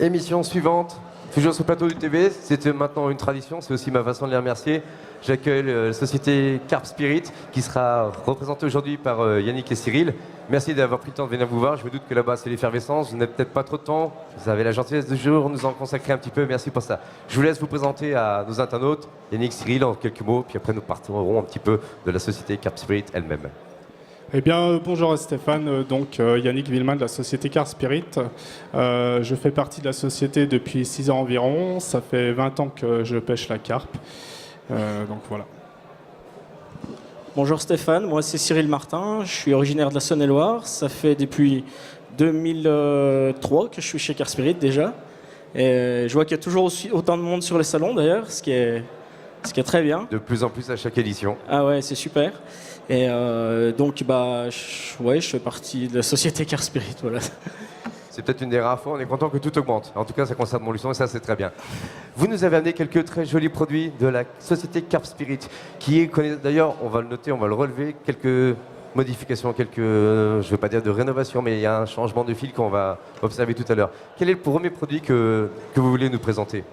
Émission suivante, toujours sur le plateau du TV, c'est maintenant une tradition, c'est aussi ma façon de les remercier. J'accueille la société Carp Spirit qui sera représentée aujourd'hui par Yannick et Cyril. Merci d'avoir pris le temps de venir vous voir, je me doute que là-bas c'est l'effervescence, vous n'avez peut-être pas trop de temps, vous avez la gentillesse de jour, nous en consacrer un petit peu, merci pour ça. Je vous laisse vous présenter à nos internautes, Yannick, Cyril en quelques mots, puis après nous partirons un petit peu de la société Carp Spirit elle-même. Eh bien, bonjour à Stéphane, Yannick Villemin de la société Carp Spirit. Je fais partie de la société depuis 6 ans environ, ça fait 20 ans que je pêche la carpe, donc voilà. Bonjour Stéphane, moi c'est Cyril Martin, je suis originaire de la Saône-et-Loire, ça fait depuis 2003 que je suis chez Carp Spirit déjà. Et je vois qu'il y a toujours aussi autant de monde sur les salons d'ailleurs, ce qui est très bien. De plus en plus à chaque édition. Ah ouais, c'est super. Et je fais partie de la société Carp Spirit, voilà. C'est peut-être une des rares fois, on est content que tout augmente. En tout cas, ça concerne Montluçon et ça, c'est très bien. Vous nous avez amené quelques très jolis produits de la société Carp Spirit, qui est, d'ailleurs, on va le noter, on va le relever, quelques modifications, je ne vais pas dire de rénovation, mais il y a un changement de fil qu'on va observer tout à l'heure. Quel est le premier produit que vous voulez nous présenter ?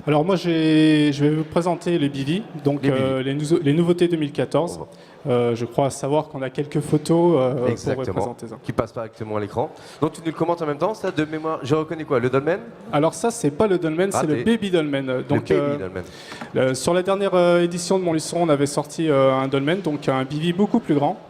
Alors moi, je vais vous présenter les BV, donc les nouveautés 2014. Je crois savoir qu'on a quelques photos pour représenter ça. Qui passent directement à l'écran. Donc tu nous le commentes en même temps, ça de mémoire, je reconnais quoi, le dolmen ? Alors ça, c'est pas le dolmen, c'est le baby dolmen. Donc, le baby dolmen. Sur la dernière édition de Montluçon, on avait sorti un dolmen, donc un BV beaucoup plus grand.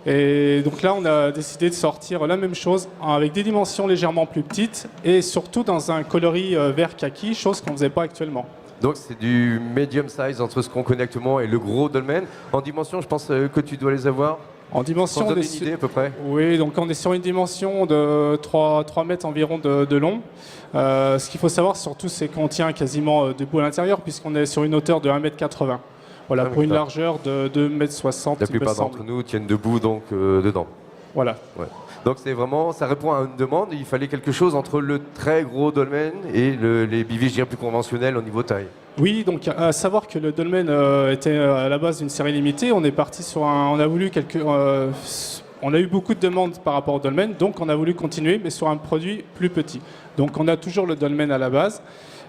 Et donc là, on a décidé de sortir la même chose avec des dimensions légèrement plus petites et surtout dans un coloris vert kaki, chose qu'on ne faisait pas actuellement. Donc c'est du medium size entre ce qu'on connaît actuellement et le gros dolmen. En dimension, je pense que tu dois les avoir. En dimension, on est une idée à peu près. Oui, donc on est sur une dimension de 3 mètres environ de long. Ce qu'il faut savoir surtout, c'est qu'on tient quasiment debout à l'intérieur puisqu'on est sur une hauteur de 1,80 m. Voilà, pour une largeur de 2,60 m. La plupart d'entre nous tiennent debout donc dedans. Voilà. Ouais. Donc c'est vraiment, ça répond à une demande. Il fallait quelque chose entre le très gros dolmen et les bivets, je dirais, plus conventionnels au niveau taille. Oui, donc à savoir que le dolmen était à la base une série limitée. On est parti sur on a voulu on a eu beaucoup de demandes par rapport au dolmen, donc on a voulu continuer, mais sur un produit plus petit. Donc on a toujours le dolmen à la base,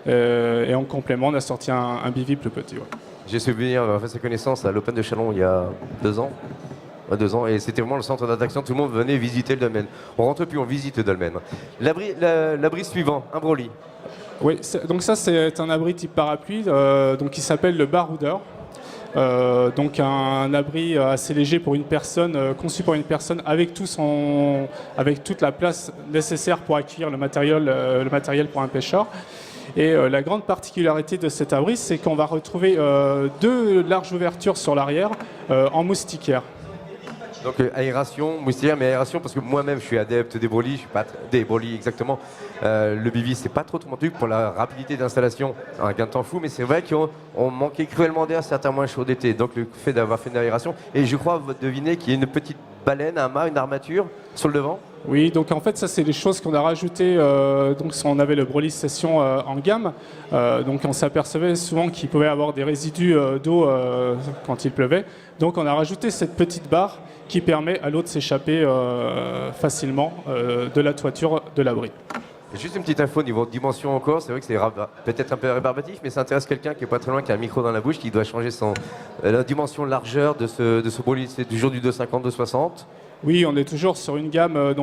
et en complément, on a sorti un bivy plus petit. Ouais. J'ai souvenir, on a fait sa connaissance à l'Open de Chalon il y a 2 ans. 2 ans, et c'était vraiment le centre d'attraction, tout le monde venait visiter le dolmen. On rentre plus, on visite le dolmen. L'abri suivant, un broli. Oui, donc ça c'est un abri type parapluie, qui s'appelle le baroudeur. Donc un abri assez léger pour une personne, conçu pour une personne avec toute la place nécessaire pour accueillir le matériel pour un pêcheur. Et la grande particularité de cet abri, c'est qu'on va retrouver 2 larges ouvertures sur l'arrière en moustiquaire. Donc aération, moustiquaire, mais aération parce que moi-même je suis adepte des brolis, je suis pas des brolis exactement. Le bivy c'est pas trop mon truc pour la rapidité d'installation, un gain de temps fou, mais c'est vrai qu'on manquait cruellement d'air certains mois chauds d'été. Donc le fait d'avoir fait une aération, et je crois deviner qu'il y a une petite baleine, un mât, une armature sur le devant. Oui, donc en fait ça c'est des choses qu'on a rajoutées, donc on avait le Brolis Session en gamme, donc on s'apercevait souvent qu'il pouvait y avoir des résidus d'eau quand il pleuvait, donc on a rajouté cette petite barre qui permet à l'eau de s'échapper facilement de la toiture de l'abri. Juste une petite info niveau dimension encore, c'est vrai que c'est peut-être un peu rébarbatif, mais ça intéresse quelqu'un qui est pas très loin, qui a un micro dans la bouche, qui doit changer la dimension largeur de ce Brolis. C'est toujours du 2,50, 2,60. Oui, on est toujours sur une gamme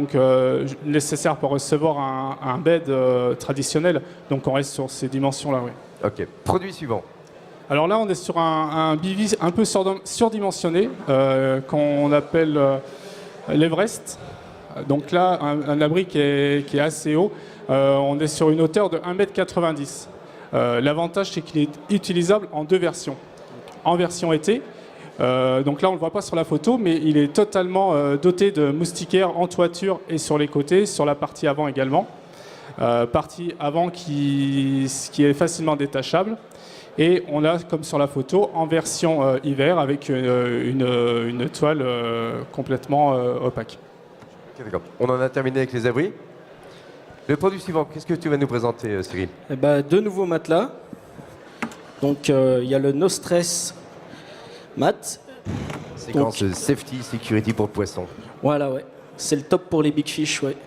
nécessaire pour recevoir un bed traditionnel, donc on reste sur ces dimensions-là. Oui. Ok, produit suivant. Alors là, on est sur un bivy un peu surdimensionné, qu'on appelle l'Everest. Donc là, un abri qui est assez haut. On est sur une hauteur de 1,90 m. L'avantage, c'est qu'il est utilisable en 2 versions. En version été, donc là on ne le voit pas sur la photo, mais il est totalement doté de moustiquaires en toiture et sur les côtés, sur la partie avant également. Partie avant qui est facilement détachable. Et on l'a, comme sur la photo, en version hiver avec une toile complètement opaque. Okay, d'accord. On en a terminé avec les abris. Le produit suivant, qu'est-ce que tu vas nous présenter, Cyril ? 2 nouveaux matelas. Donc il y a le No Stress Mat. Séquence safety, security pour le poisson. Voilà, ouais. C'est le top pour les big fish, ouais.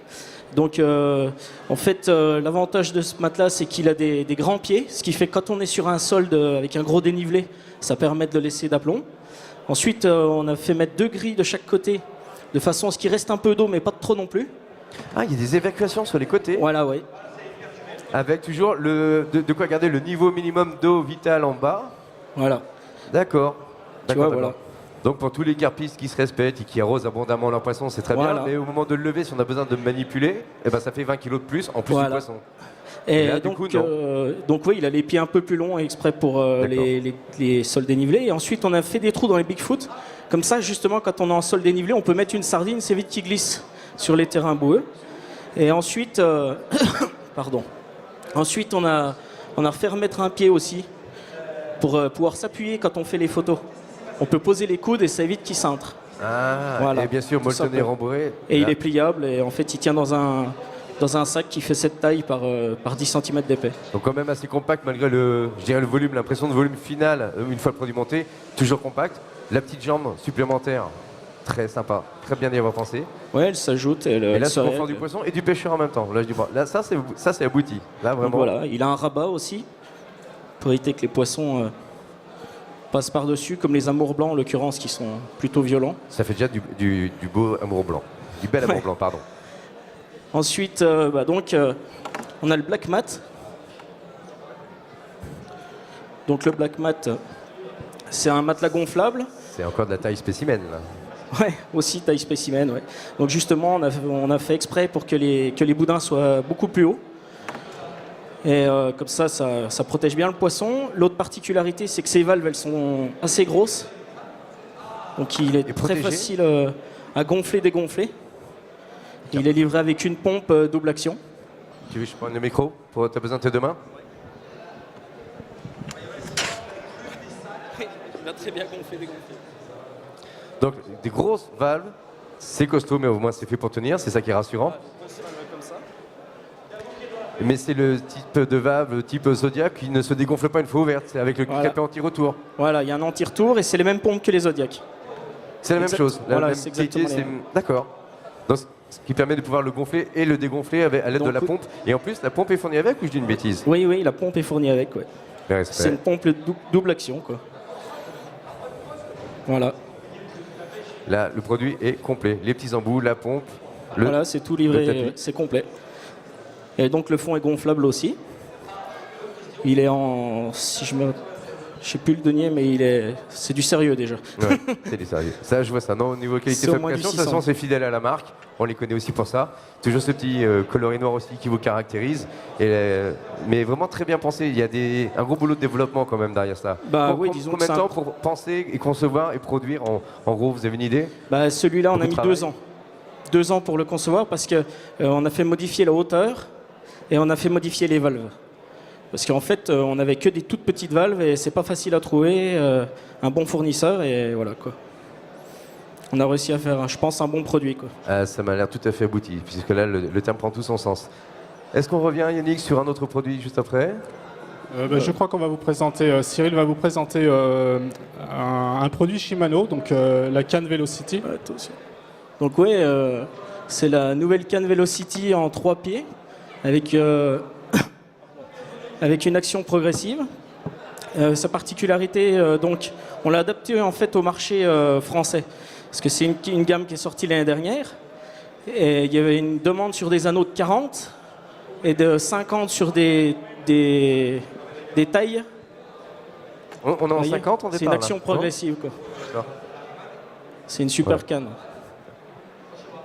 Donc, en fait, l'avantage de ce matelas, c'est qu'il a des grands pieds, ce qui fait que quand on est sur un sol avec un gros dénivelé, ça permet de le laisser d'aplomb. Ensuite, on a fait mettre 2 grilles de chaque côté, de façon à ce qu'il reste un peu d'eau, mais pas trop non plus. Ah, il y a des évacuations sur les côtés. Voilà, oui. Avec toujours de quoi garder le niveau minimum d'eau vitale en bas. Voilà. D'accord. Tu vois, voilà. Donc pour tous les carpistes qui se respectent et qui arrosent abondamment leurs poissons, c'est très Voilà. bien. Mais au moment de le lever, si on a besoin de manipuler, eh ben, ça fait 20 kilos de plus en plus Voilà. du poisson. Et là, du donc, coup, non. donc oui, il a les pieds un peu plus longs exprès pour les sols dénivelés. Et ensuite, on a fait des trous dans les Bigfoot. Comme ça, justement, quand on est en sol dénivelé, on peut mettre une sardine, c'est vite qu'il glisse sur les terrains boueux. Et ensuite, pardon. Ensuite, on a refait remettre un pied aussi pour pouvoir s'appuyer quand on fait les photos. On peut poser les coudes et ça évite qu'ils cintrent. Ah, Voilà. et bien sûr, Tout molletonné simplement. rembourré. Et là. il est pliable et en fait, il tient dans un sac qui fait cette taille par 10 cm d'épais. Donc quand même assez compact malgré le volume, l'impression de volume final une fois le produit monté, toujours compact. La petite jambe supplémentaire, très sympa, très bien d'y avoir pensé. Ouais, elle s'ajoute. Et là, elle c'est se le confort règle. du poisson et du pêcheur en même temps. Là, je dis pas. Là, ça c'est abouti. Là, Donc vraiment. voilà, il a un rabat aussi pour éviter que les poissons passent par-dessus, comme les amours blancs en l'occurrence qui sont plutôt violents. Ça fait déjà du beau amour blanc. Du bel amour Ouais. blanc, pardon. Ensuite, on a le black mat. Donc le black mat, c'est un matelas gonflable. C'est encore de la taille spécimen, là. Ouais, aussi taille spécimen. Ouais. Donc justement, on a fait exprès pour que les boudins soient beaucoup plus hauts. Et comme ça protège bien le poisson. L'autre particularité, c'est que ces valves, elles sont assez grosses. Donc il est très protégé. facile à gonfler, dégonfler. Il est livré avec une pompe double action. Tu veux que je prenne le micro pour t'as besoin de tes deux mains? Il a très bien gonflé, dégonflé. Donc des grosses valves, c'est costaud, mais au moins c'est fait pour tenir, c'est ça qui est rassurant. Comme ça. Mais c'est le type de valve, le type Zodiac, qui ne se dégonfle pas une fois ouverte, c'est avec le Voilà. capé anti-retour. Voilà, il y a un anti-retour et c'est les mêmes pompes que les Zodiac. C'est la même Exact. chose, la Voilà, même c'est qualité, exactement les mêmes. D'accord. Donc, ce qui permet de pouvoir le gonfler et le dégonfler à l'aide de Donc, la pompe. Et en plus, la pompe est fournie avec ou je dis une bêtise? Oui, la pompe est fournie avec. Ouais. Mais respect. C'est une pompe double action, quoi. Voilà. Là, le produit est complet. Les petits embouts, la pompe, Voilà, c'est tout le livré, tapis. c'est complet. Et donc le fond est gonflable aussi. Il est en, je sais plus le denier, mais c'est du sérieux déjà. Ouais, c'est du sérieux. Ça, je vois ça. Non, au niveau qualité C'est de au moins du fabrication, de toute 600. façon, c'est fidèle à la marque. On les connaît aussi pour ça. Toujours ce petit coloris noir aussi qui vous caractérise. Mais vraiment très bien pensé. Il y a un gros boulot de développement quand même derrière ça. Bah oui, disons Combien que de c'est temps pour penser et concevoir et produire en gros, vous avez une idée? Bah, celui-là, on a Beaucoup mis de 2 travail. ans. 2 ans pour le concevoir parce que on a fait modifier la hauteur et on a fait modifier les valves. Parce qu'en fait, on n'avait que des toutes petites valves et c'est pas facile à trouver un bon fournisseur et voilà quoi. On a réussi à faire, je pense, un bon produit quoi. Ah, ça m'a l'air tout à fait abouti, puisque là, le terme prend tout son sens. Est-ce qu'on revient, Yannick, sur un autre produit juste après? Je crois qu'on va vous présenter, Cyril va vous présenter un produit Shimano, donc la canne Velocity. Ouais, toi aussi. Donc ouais, c'est la nouvelle canne Velocity en 3 pieds avec avec une action progressive. Sa particularité, donc, on l'a adapté en fait au marché français, parce que c'est une gamme qui est sortie l'année dernière. Et il y avait une demande sur des anneaux de 40 et de 50 sur des tailles. On est en Vous voyez, 50 en départ c'est une là, action non? progressive quoi. D'accord. C'est une super Ouais. canne.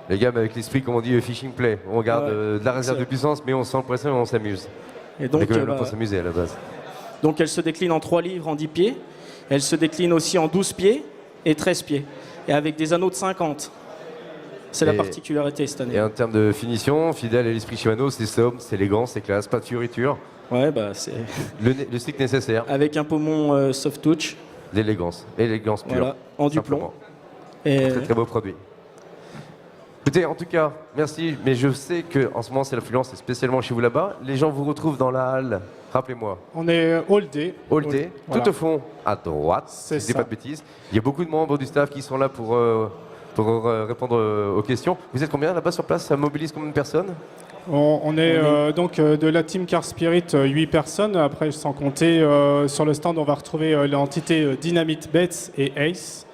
Les gammes avec l'esprit, comme on dit, fishing play. On garde Ouais, de la réserve c'est- de puissance, mais on sent le poisson et on s'amuse. Et On est donc, quand même là pour s'amuser à la base. donc elle se décline en 3 livres en 10 pieds. Elle se décline aussi en 12 pieds et 13 pieds. Et avec des anneaux de 50. C'est la Et- particularité cette année. Et en termes de finition, fidèle à l'esprit Shimano, c'est sobre, c'est élégant, c'est classe, pas de fioriture. Ouais, bah c'est Le strict nécessaire, avec un pommon soft touch, l'élégance. Élégance pure. voilà, en du plomb. simplement. Et Très très beau produit. Écoutez, en tout cas, merci, mais je sais qu'en ce moment c'est l'affluence, et spécialement chez vous là-bas. Les gens vous retrouvent dans la halle, rappelez-moi, On est All Day. Hall T, Voilà. tout au fond à droite, si C'est je dis ça. pas de bêtises. Il y a beaucoup de membres du staff qui sont là pour pour répondre aux questions. Vous êtes combien là-bas sur place? Ça mobilise combien de personnes? On est donc de la team Car Spirit, 8 personnes. Après, sans compter, sur le stand, on va retrouver l'entité Dynamite Bets et Ace,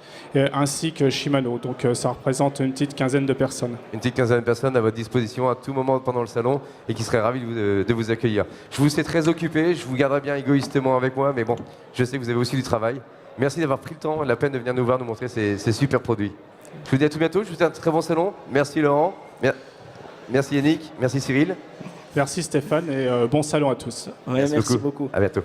ainsi que Shimano. Donc ça représente une petite quinzaine de personnes. Une petite quinzaine de personnes à votre disposition à tout moment pendant le salon et qui seraient ravis de vous accueillir. Je vous sais très occupé, je vous garderai bien égoïstement avec moi, mais bon, je sais que vous avez aussi du travail. Merci d'avoir pris le temps, la peine de venir nous voir, nous montrer ces super produits. Je vous dis à tout bientôt, je vous souhaite un très bon salon. Merci Laurent, merci Yannick, merci Cyril. Merci Stéphane et bon salon à tous. Ouais, merci beaucoup. À bientôt.